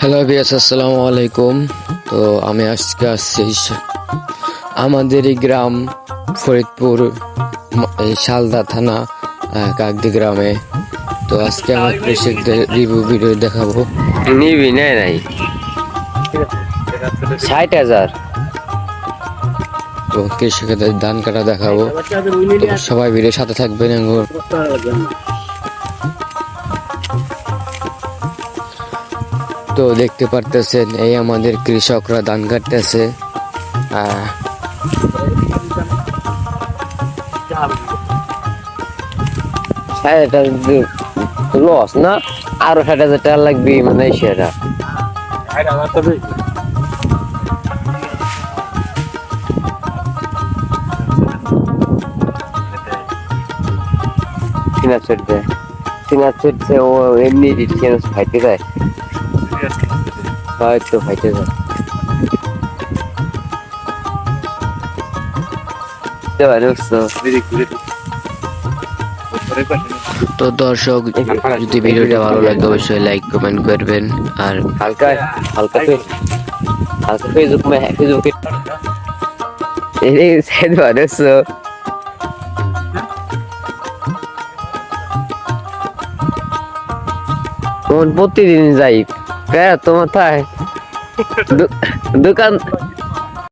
Hello বিয়াস, আসসালামু আলাইকুম। তো আমি আজকে আসছি আমাদের এই গ্রাম ফরিদপুর এই শালদা থানা কাকদি গ্রামে। তো আজকে আমার কৃষকদের রিভিউ ভিডিও দেখাবো। নিবি নাই 60,000। তো কৃষকদের ধান কাটা দেখাবো। তো সবাই ভিডিওর সাথে থাকবেন। তো দেখতে পারতেছেন এই আমাদের কৃষকরা ধান কাটতেছে। এটা লস না, আরো 60,000 টাকা লাগবে মানে সেটা। সিনার ও এমনি ফাইতে যায়, হয়তো ফাইতে যায়। তো দর্শক, যদি ভিডিওটা ভালো লাগে অবশ্যই লাইক কমেন্ট করবেন। আর হালকা হালকা হালকা ফেসবুকে প্রতিদিন যাই তোমার দোকান